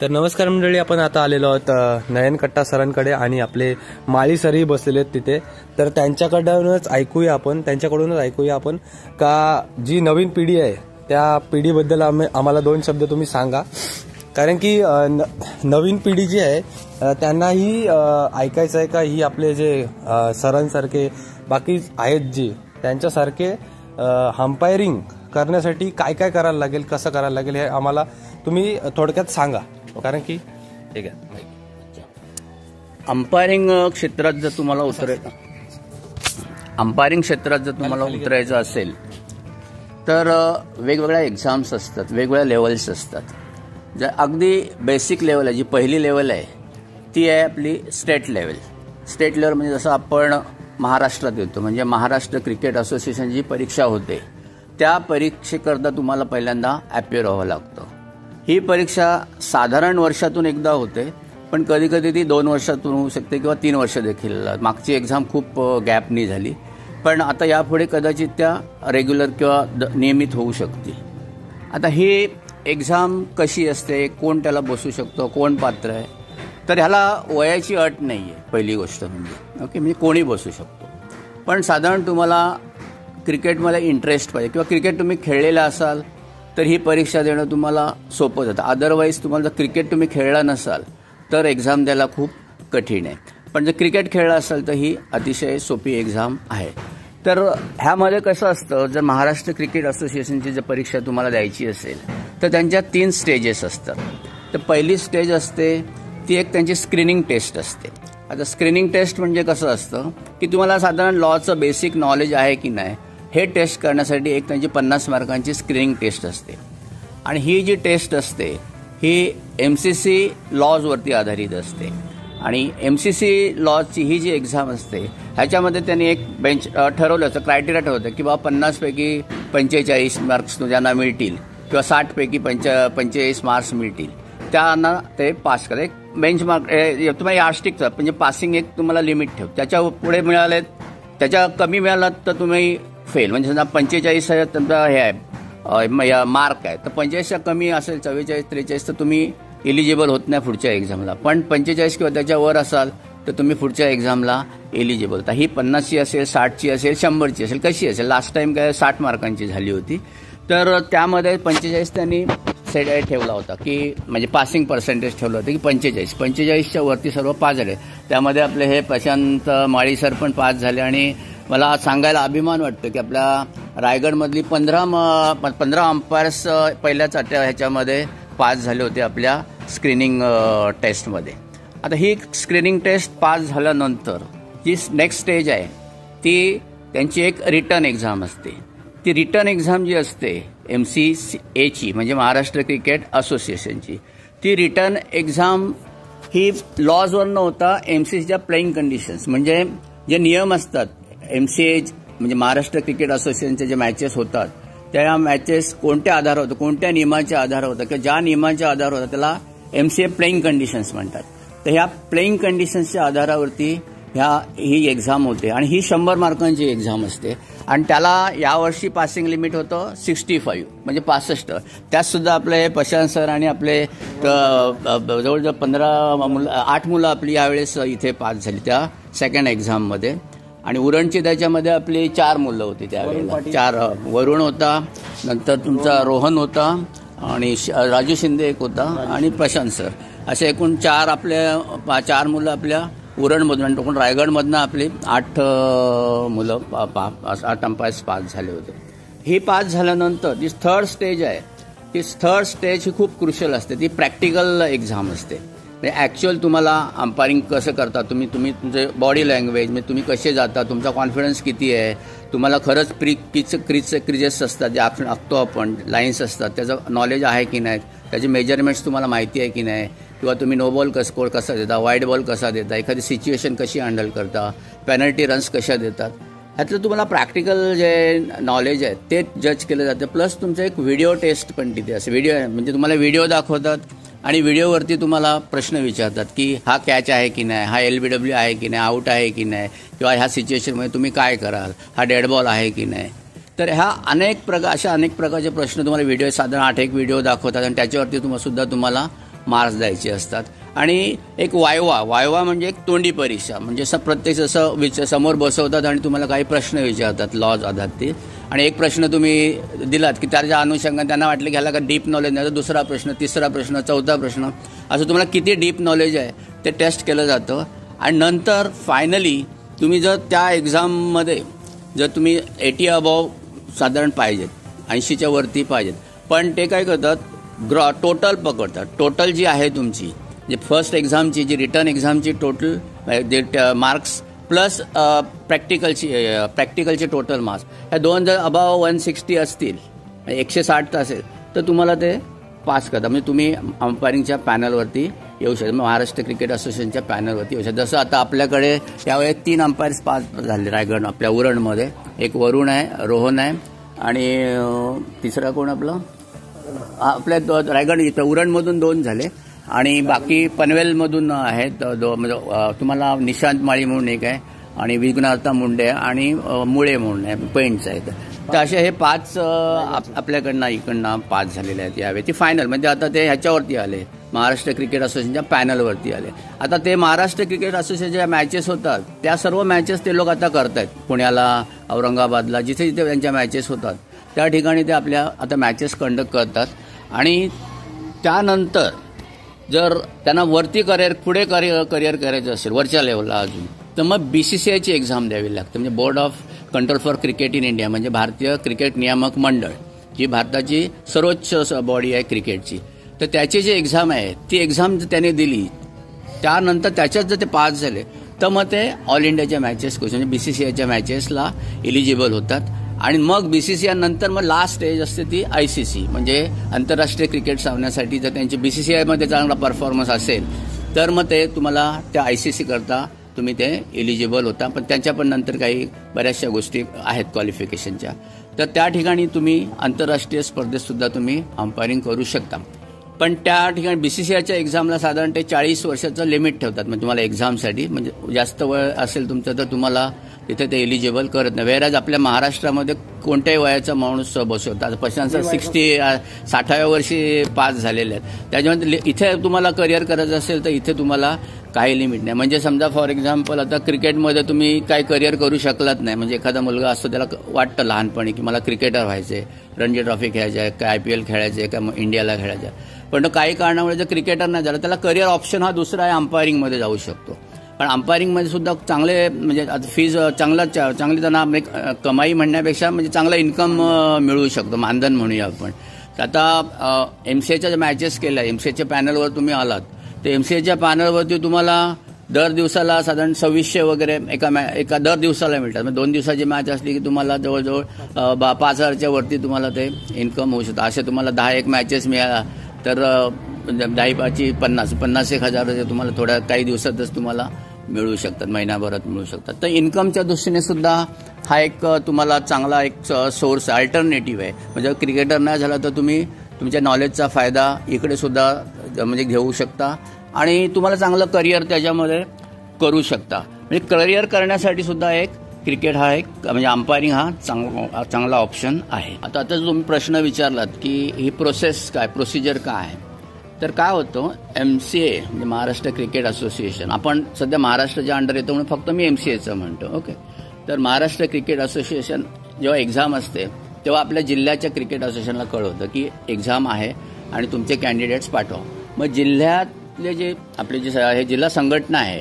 तर नमस्कार मंडळी, आपण आता आलेलो आहोत नयन कट्टा सरांकडे आणि आपले माळी सरही बसलेले आहेत तिथे. तर त्यांच्याकडूनच ऐकूया आपण का जी नवीन पिढी आहे त्या पिढीबद्दल आम्हाला दोन शब्द तुम्ही सांगा. कारण की नवीन पिढी जी आहे त्यांनाही ऐकायचं आहे का ही आपले जे सरांसारखे बाकी आहेत जी त्यांच्यासारखे अंपायरिंग करण्यासाठी काय काय करायला लागेल, कसं करायला लागेल हे आम्हाला तुम्ही थोडक्यात सांगा. कारण की ठीक आहे, अंपायरिंग क्षेत्रात जर तुम्हाला उतरायचं असेल तर वेगवेगळ्या एक्झाम्स असतात, वेगवेगळ्या लेवल्स असतात. जर अगदी बेसिक लेवल आहे, जी पहिली लेवल आहे ती आहे आपली स्टेट लेवल. स्टेट लेवल म्हणजे जसं आपण महाराष्ट्रात येतो, म्हणजे महाराष्ट्र क्रिकेट असोसिएशनची परीक्षा होते त्या परीक्षेकरता तुम्हाला पहिल्यांदा ॲपियर व्हावं लागतं. ही परीक्षा साधारण वर्षातून एकदा होते, पण कधी कधी ती 2 वर्षातून होऊ शकते किंवा 3 वर्ष देखील. मागची एक्झाम खूप गॅपनी झाली, पण आता यापुढे कदाचित त्या रेग्युलर किंवा नियमित होऊ शकतील. आता ही एक्झाम कशी असते, कोण त्याला बसू शकतो, कोण पात्र आहे, तर ह्याला वयाची अट नाही आहे. पहिली गोष्ट म्हणजे कोणी बसू शकतो. पण साधारण तुम्हाला क्रिकेटमध्ये इंटरेस्ट पाहिजे किंवा क्रिकेट तुम्ही खेळलेला असाल तर ही परीक्षा देणं तुम्हाला सोपं जातं. अदरवाईज तुम्हाला जर क्रिकेट तुम्ही खेळला नसाल तर एक्झाम द्यायला खूप कठीण आहे. पण जर क्रिकेट खेळला असाल तर ही अतिशय सोपी एक्झाम आहे. तर ह्यामध्ये कसं असतं, जर महाराष्ट्र क्रिकेट असोसिएशनची जर परीक्षा तुम्हाला द्यायची असेल तर त्यांच्या 3 स्टेजेस असतात. तर पहिली स्टेज असते ती एक त्यांची स्क्रीनिंग टेस्ट असते. आता स्क्रीनिंग टेस्ट म्हणजे कसं असतं की तुम्हाला साधारण लॉचं बेसिक नॉलेज आहे की नाही हे टेस्ट करण्यासाठी एक त्यांची 50 मार्कांची स्क्रीनिंग टेस्ट असते. आणि ही जी टेस्ट असते ही MCC लॉजवरती आधारित असते. आणि MCC लॉजची ही जी एक्झाम असते ह्याच्यामध्ये त्यांनी एक बेंच ठरवलं असतं, क्रायटेरिया ठरवतं की बाबा 50 पैकी 45 मार्क्स ज्यांना मिळतील किंवा 60 पैकी 45 मार्क्स मिळतील त्यांना ते पास करा. एक बेंच मार्क तुम्हाला यार्डस्टिकचं म्हणजे पासिंग एक तुम्हाला लिमिट ठेव. त्याच्या पुढे मिळाले, त्याच्या कमी मिळाला तर तुम्ही फेल. म्हणजे समजा 45 तुमचा हे आहे मार्क आहे, तर 45च्या कमी असेल 44, 43 तर तुम्ही एलिजिबल होत नाही पुढच्या एक्झामला. पण 45 किंवा त्याच्यावर असाल तर तुम्ही पुढच्या एक्झामला एलिजिबल. तर ही 50ची असेल, 60ची असेल, 100ची असेल, कशी असेल. लास्ट टाइम काय 60 मार्कांची झाली होती, तर त्यामध्ये 45 त्यांनी सेट ठेवला होता की म्हणजे पासिंग पर्सेंटेज ठेवलं होतं की 45च्या वरती सर्व पास झाले. त्यामध्ये आपले हे प्रशांत माळी सर पण पास झाले. आणि मला सांगायला अभिमान वाटतो की आपल्या रायगडमधली 15 अंपायर्स पहिल्याच ह्याच्यामध्ये पास झाले होते आपल्या स्क्रीनिंग टेस्टमध्ये. आता ही स्क्रीनिंग टेस्ट पास झाल्यानंतर जी नेक्स्ट स्टेज आहे ती त्यांची एक रिटर्न एक्झाम असते. ती रिटर्न एक्झाम जी असते MCAची म्हणजे महाराष्ट्र क्रिकेट असोसिएशनची, ती रिटर्न एक्झाम ही लॉजवर न होता MCCच्या प्लेइंग कंडिशन्स म्हणजे जे नियम असतात MCA म्हणजे महाराष्ट्र क्रिकेट असोसिएशनचे जे मॅचेस होतात त्या मॅचेस कोणत्या आधारावर होतं, कोणत्या नियमाच्या आधारावर होतं किंवा ज्या नियमाच्या आधारावर होतं त्याला MCA प्लेइंग कंडिशन्स म्हणतात. तर ह्या प्लेइंग कंडिशन्सच्या आधारावरती ही एक्झाम होते. आणि ही 100 मार्कांची एक्झाम असते. आणि त्याला यावर्षी पासिंग लिमिट होतं 65 म्हणजे 65. त्यात सुद्धा आपले प्रशांत सर आणि आपले जवळजवळ 8 मुलं आपली यावेळेस इथे पास झाली त्या सेकंड एक्झाममध्ये. आणि उरणची त्याच्यामध्ये आपली 4 मुलं होती त्यावेळेला. 4 वरुण होता, नंतर तुमचा रोहन होता आणि राजू शिंदे एक होता आणि प्रशांत सर, असे एकूण 4 मुलं आपल्या उरणमधून आणि टोकून रायगडमधनं आपली 8 मुलं 8 अंपायर्स पास झाले होते. ही पास झाल्यानंतर जी थर्ड स्टेज आहे ती थर्ड स्टेज ही खूप क्रुशियल असते. ती प्रॅक्टिकल एक्झाम असते. म्हणजे ॲक्च्युअल तुम्हाला अंपायरिंग कसं करता तुम्ही तुमचे बॉडी लँग्वेज म्हणजे तुम्ही कसे जाता, तुमचा कॉन्फिडन्स किती आहे, तुम्हाला खरंच क्रिजेस असतात जे आपण आखतो आपण, लाईन्स असतात त्याचं नॉलेज आहे की नाही, त्याचे मेजरमेंट्स तुम्हाला माहिती आहे की नाही, किंवा तुम्ही नो बॉल स्कोर कसा देता, वाईड बॉल कसा देता, एखादी सिच्युएशन कशी हँडल करता, पेनल्टी रन्स कशा देतात, ह्यातलं तुम्हाला प्रॅक्टिकल जे नॉलेज आहे ते जज केलं जातं. प्लस तुमचं एक व्हिडिओ टेस्ट पण तिथे असं व्हिडिओ म्हणजे तुम्हाला व्हिडिओ दाखवतात आणि व्हिडिओवरती तुम्हाला प्रश्न विचारतात की हा कॅच आहे की नाही, हा LBW आहे की नाही, आऊट आहे की नाही, किंवा ह्या सिच्युएशनमध्ये तुम्ही काय कराल, हा डेड बॉल आहे की नाही. तर ह्या अनेक प्रकारचे प्रश्न तुम्हाला व्हिडिओ साधारण 8 व्हिडिओ दाखवतात आणि त्याच्यावरती सुद्धा तुम्हाला मार्क्स द्यायचे असतात. आणि एक वायवा म्हणजे एक तोंडी परीक्षा, म्हणजे प्रत्येक जसं समोर बसवतात आणि तुम्हाला काही प्रश्न विचारतात लॉज आधारित, आणि एक प्रश्न तुम्ही दिलात की त्याच्या अनुषंगाने त्यांना वाटलं की ह्याला का डीप नॉलेज नाही, तर दुसरा प्रश्न, तिसरा प्रश्न, चौथा प्रश्न, असं तुम्हाला किती डीप नॉलेज आहे ते टेस्ट केलं जातं. आणि नंतर फायनली तुम्ही जर त्या एक्झाममध्ये जर तुम्ही 80 अबव साधारण पाहिजेत, 80च्या वरती पाहिजेत, पण ते काय करतात टोटल पकडतात. टोटल जी आहे तुमची जे फर्स्ट एक्झामची जी रिटर्न एक्झामची टोटल मार्क्स प्लस प्रॅक्टिकलचे टोटल मार्क्स, ह्या दोन जर अबाव 160 असतील, 160 असेल, तर तुम्हाला ते पास करतात. म्हणजे तुम्ही अंपायरिंगच्या पॅनलवरती येऊ शकता, महाराष्ट्र क्रिकेट असोसिएशनच्या पॅनलवरती येऊ शकता. जसं आता आपल्याकडे यावेळी 3 अंपायर्स पास झाले रायगड आपल्या उरणमध्ये, एक वरुण आहे, रोहन आहे, आणि तिसरा कोण आपल्या रायगड इथं उरणमधून 2 झाले, आणि बाकी पनवेलमधून आहेत म्हणजे तुम्हाला निशांत माळी म्हणून एक आहे, आणि विघ्नार्था मुंडे आणि मुळे म्हणून आहे, पेंट्स आहेत. तर असे हे 5 आपल्याकडनं इकडनं पास झालेले आहेत यावेळी. ती फायनल म्हणजे आता ते ह्याच्यावरती आले, महाराष्ट्र क्रिकेट असोसिएशनच्या पॅनलवरती आले. आता ते महाराष्ट्र क्रिकेट असोसिएशनच्या मॅचेस होतात त्या सर्व मॅचेस ते लोक आता करतायत. पुण्याला, औरंगाबादला, जिथे जिथे त्यांच्या मॅचेस होतात त्या ठिकाणी ते आपल्या आता मॅचेस कंडक्ट करतात. आणि त्यानंतर जर त्यांना वरती पुढे करिअर करायचं असेल वरच्या लेवलला अजून, तर मग BCCIची एक्झाम द्यावी लागते. म्हणजे board of control for cricket in India, म्हणजे भारतीय क्रिकेट नियामक मंडळ, जी भारताची सर्वोच्च बॉडी आहे क्रिकेटची. तर त्याची जी एक्झाम आहे ती एक्झाम जर त्याने दिली, त्यानंतर त्याच्यात जर ते पास झाले, तर मग ते ऑल इंडियाच्या मॅचेस म्हणजे BCCIच्या मॅचेसला एलिजिबल होतात. आणि मग BCCI नंतर मग लास्ट स्टेज असते ती ICC, म्हणजे आंतरराष्ट्रीय क्रिकेट सामन्यासाठी जर त्यांची BCCIमध्ये चांगला परफॉर्मन्स असेल, तर मग ते तुम्हाला त्या ICC करता तुम्ही ते एलिजिबल होता. पण त्यांच्या पण नंतर काही बऱ्याचशा गोष्टी आहेत क्वालिफिकेशनच्या, तर त्या ठिकाणी तुम्ही आंतरराष्ट्रीय स्पर्धेतसुद्धा तुम्ही अंपायरिंग करू शकता. पण त्या ठिकाणी BCCIच्या एक्झामला साधारण ते 40 वर्षाचं लिमिट ठेवतात. म्हणजे तुम्हाला एक्झामसाठी म्हणजे जास्त वय असेल तुमचं तर तुम्हाला तिथे ते एलिजिबल करत नाही. वेराज आपल्या महाराष्ट्रामध्ये कोणत्याही वयाचा माणूस बसवतात. पशांचं 60व्या वर्षी पास झालेले आहेत. त्याच्यामध्ये इथे तुम्हाला करिअर करायचं असेल तर इथे तुम्हाला काही लिमिट नाही. म्हणजे समजा फॉर एक्झाम्पल आता क्रिकेटमध्ये तुम्ही काही करिअर करू शकलात नाही, म्हणजे एखादा मुलगा असतो त्याला वाटतं लहानपणी की मला क्रिकेटर व्हायचे, रणजी ट्रॉफी खेळायची आहे, काय IPL खेळायचे आहे, का इंडियाला खेळायचं आहे, पण काही कारणामुळे जर क्रिकेटर नाही झाला त्याला करिअर ऑप्शन हा दुसरा आहे, अंपायरिंगमध्ये जाऊ शकतो. पण अंपायरिंगमध्ये सुद्धा चांगले म्हणजे फीज चांगली त्यांना कमाई म्हणण्यापेक्षा म्हणजे चांगला इन्कम मिळू शकतो, मानधन म्हणूया आपण. आता MCAच्या ज्या मॅचेस केल्या, MCAच्या पॅनलवर तुम्ही आलात, तर MCAच्या पॅनलवरती तुम्हाला दर दिवसाला साधारण 2600 वगैरे एका दर दिवसाला मिळतात. म्हणजे 2 दिवसाची मॅच असली की तुम्हाला जवळजवळ 5,000च्या वरती तुम्हाला ते इन्कम होऊ शकतं. असे तुम्हाला 10 मॅचेस मिळाला तर 10 5 50 1,000 तुम्हाला थोड्या काही दिवसातच तुम्हाला मिळू शकतात, महिनाभरात मिळू शकतात. तर इन्कमच्या दृष्टीने सुद्धा हा एक तुम्हाला चांगला एक सोर्स अल्टरनेटिव्ह आहे. म्हणजे क्रिकेटर नाही झाला तर तुम्ही तुमच्या नॉलेजचा फायदा इकडे सुद्धा म्हणजे घेऊ शकता आणि तुम्हाला चांगलं करिअर त्याच्यामध्ये करू शकता. म्हणजे करिअर करण्यासाठी सुद्धा एक क्रिकेट हा एक म्हणजे अंपायरिंग हा चांगला ऑप्शन आहे. आता तुम्ही प्रश्न विचारलात की ही प्रोसिजर काय आहे, तर काय होतं MCA म्हणजे महाराष्ट्र क्रिकेट असोसिएशन, आपण सध्या महाराष्ट्राच्या अंडर येतो म्हणून फक्त मी MCAचं म्हणतो. ओके, तर महाराष्ट्र क्रिकेट असोसिएशन जेव्हा एक्झाम असते तेव्हा आपल्या जिल्ह्याच्या क्रिकेट असोसिएशनला कळवतं की एक्झाम आहे आणि तुमचे कॅन्डिडेट्स पाठवा. मग जिल्ह्यातले जे आपले हे जिल्हा संघटना आहे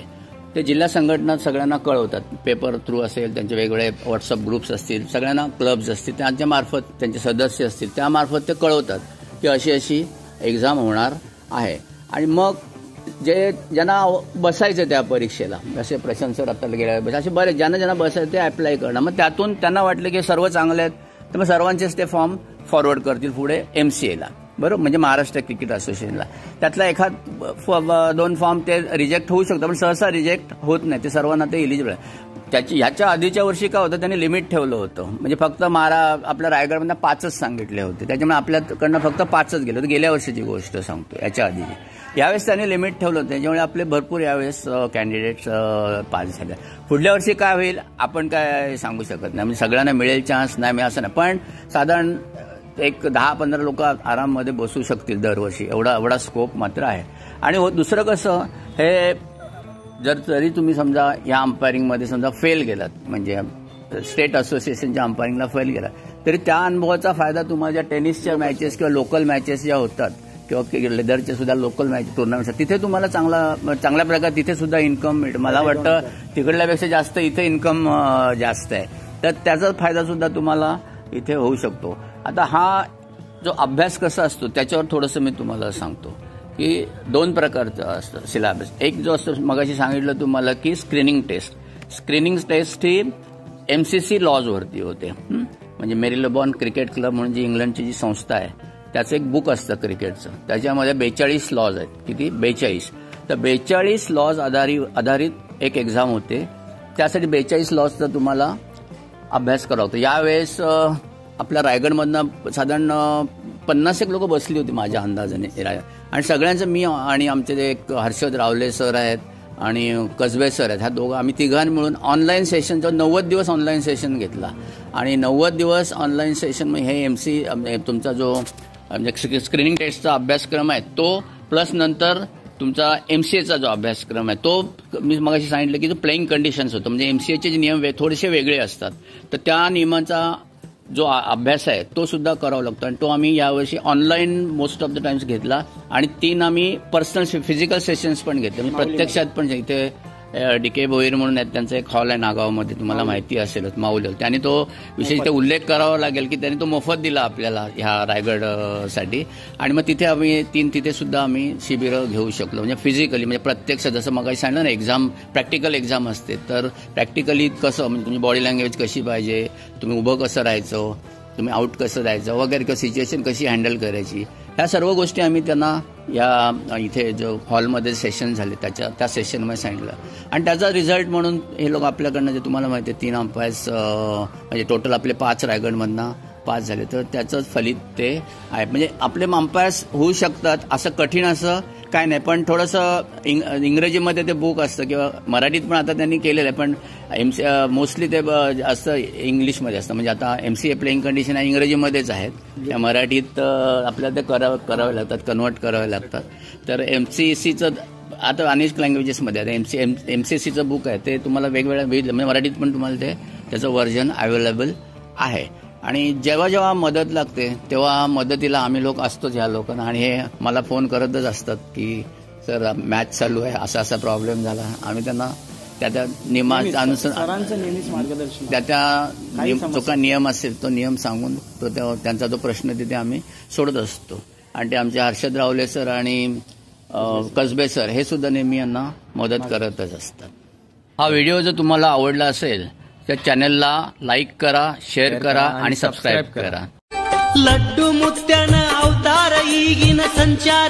ते जिल्हा संघटना सगळ्यांना कळवतात, पेपर थ्रू असेल, त्यांचे वेगवेगळे व्हॉट्सअप ग्रुप्स असतील, सगळ्यांना क्लब्स असतील त्यांच्यामार्फत, त्यांचे सदस्य असतील त्यामार्फत ते कळवतात की अशी अशी एक्झाम होणार आहे. आणि मग ज्यांना बसायचं त्या परीक्षेला, जसे प्रशांत सर आता गेल्या असे बरेच ज्यांना बसायचं ते अप्लाय करणं. मग त्यातून त्यांना वाटलं की सर्व चांगले आहेत तर मग सर्वांचेच ते फॉर्म फॉरवर्ड करतील पुढे MCAला, बरोबर, म्हणजे महाराष्ट्र क्रिकेट असोसिएशनला. त्यातला 1-2 फॉर्म ते रिजेक्ट होऊ शकतं, पण सहसा रिजेक्ट होत नाही, ते सर्वांना ते एलिजिबल आहे. ह्याच्या आधीच्या वर्षी काय होतं, त्यांनी लिमिट ठेवलं होतं, म्हणजे फक्त आपल्या रायगडमध्ये 5च सांगितले होते, त्याच्यामुळे आपल्याकडनं फक्त 5च गेले होते. गेल्या वर्षीची गोष्ट सांगतो, याच्या आधीची. यावेळेस त्यांनी लिमिट ठेवलं होतं, त्याच्यामुळे आपले भरपूर यावेळेस कॅन्डिडेट्स पास झाले. पुढल्या वर्षी काय होईल आपण काय सांगू शकत नाही, म्हणजे सगळ्यांना मिळेल चान्स नाही मिळेल असं नाही, पण साधारण एक 10-15 लोक आराममध्ये बसू शकतील दरवर्षी, एवढा स्कोप मात्र आहे. आणि दुसरं कसं, हे जरी तुम्ही समजा या अंपायरिंगमध्ये समजा फेल गेलात, म्हणजे स्टेट असोसिएशनच्या अंपायरिंगला फेल गेला, तरी त्या अनुभवाचा फायदा तुम्हाला ज्या टेनिसच्या मॅचेस किंवा लोकल मॅचेस ज्या होतात किंवा लेदरचे सुद्धा लोकल मॅच टुर्नामेंट, तिथे तुम्हाला चांगल्या प्रकारे तिथे सुद्धा इन्कम मिळतं. मला वाटतं तिकडल्यापेक्षा जास्त इथे इन्कम जास्त आहे, तर त्याचा फायदा सुद्धा तुम्हाला इथे होऊ शकतो. आता हा जो अभ्यास कसा असतो त्याच्यावर थोडंसं मी तुम्हाला सांगतो की 2 प्रकारचं असतं सिलेबस. एक जो असतो मगाशी सांगितलं तुम्हाला की स्क्रीनिंग टेस्ट ही MCC लॉजवरती होते. म्हणजे मेरीलेबॉन क्रिकेट क्लब म्हणून जी इंग्लंडची जी संस्था आहे त्याचं एक बुक असतं क्रिकेटचं, त्याच्यामध्ये 42 लॉज आहेत. किती? 42. तर 42 लॉज आधारित एक एक्झाम होते. त्यासाठी 42 लॉजचा तुम्हाला अभ्यास करावा होता. यावेळेस आपल्या रायगडमधनं साधारण 50 लोक बसली होती माझ्या अंदाजाने, आणि सगळ्यांचं मी आणि आमचे जे एक हर्षद रावले सर आहेत आणि कसबे सर आहेत, ह्या दोघं आम्ही तिघांनी मिळून ऑनलाईन सेशनचं 90 दिवस ऑनलाईन सेशन घेतला. आणि 90 दिवस ऑनलाईन सेशन हे तुमचा जो स्क्रीनिंग टेस्टचा अभ्यासक्रम आहे तो, प्लस नंतर तुमचा MCAचा जो अभ्यासक्रम आहे तो, मी मगाशी सांगितलं की जो प्लेइंग कंडिशन्स होतं, म्हणजे MCAचे जे नियम थोडेसे वेगळे असतात, तर त्या नियमाचा जो अभ्यास आहे तो सुद्धा करावा लागतो. आणि तो आम्ही यावर्षी online most of the times घेतला. आणि 3 आम्ही पर्सनल फिजिकल सेशन्स पण घेतले, म्हणजे प्रत्यक्षात पण. इथे DK भोईर म्हणून आहेत, त्यांचा एक हॉल आहे नागावमध्ये, तुम्हाला माहिती असेलच, माऊल. त्याने तो विशेष इथे उल्लेख करावा लागेल की त्यांनी तो मोफत दिला आपल्याला ह्या रायगडसाठी. आणि मग तिथे आम्ही तिथे सुद्धा आम्ही शिबिरं घेऊ शकलो, म्हणजे फिजिकली, म्हणजे प्रत्यक्ष. जसं मग सांगितलं ना, प्रॅक्टिकल एक्झाम असते, तर प्रॅक्टिकली कसं, म्हणजे तुमची बॉडी लँग्वेज कशी पाहिजे, तुम्ही उभं कसं राहायचं, तुम्ही आउट कसं जायचं वगैरे, किंवा सिच्युएशन कशी हँडल करायची, ह्या सर्व गोष्टी आम्ही त्यांना या इथे जो हॉलमध्ये सेशन झाले त्या सेशनमध्ये सांगितलं. आणि त्याचा रिझल्ट म्हणून हे लोक आपल्याकडनं, जे तुम्हाला माहिती आहे, 3 अंपायर्स, म्हणजे टोटल आपले 5 रायगडमधनं 5 झाले, तर त्याचंच फलित ते आहे. म्हणजे आपले अंपायर्स होऊ शकतात, असं कठीण असं काय नाही. पण थोडंसं इंग्रजीमध्ये ते बुक असतं, किंवा मराठीत पण आता त्यांनी केलेलं आहे, पण मोस्टली ते असतं इंग्लिशमध्ये असतं. म्हणजे आता MCA प्लेइंग कंडिशन आहे इंग्रजीमध्येच आहेत, त्या मराठीत आपल्याला ते करावे लागतात, कन्वर्ट करावे लागतात. तर MCCचं आता अनेक लँग्वेजेसमध्ये आता MCCचं बुक आहे, ते तुम्हाला वेगवेगळ्या म्हणजे मराठीत पण तुम्हाला त्याचं व्हर्जन अवेलेबल आहे. आणि जेव्हा मदत लागते तेव्हा मदतीला आम्ही लोक असतोच ह्या लोकांना. आणि हे मला फोन करतच असतात की सर मॅच चालू आहे, असा प्रॉब्लेम झाला. आम्ही त्यांना त्या नियमानुसार जो काय नियम असेल तो नियम सांगून त्यांचा जो प्रश्न तिथे आम्ही सोडत असतो. आणि ते आमचे हर्षद रावले सर आणि कसबे सर हे सुद्धा नेहमी यांना मदत करतच असतात. हा व्हिडिओ जर तुम्हाला आवडला असेल त्या चॅनलला लाईक करा, शेअर करा आणि सबस्क्राईब करा. लड्डू मुत्यान अवतार ಈಗಿನ संचार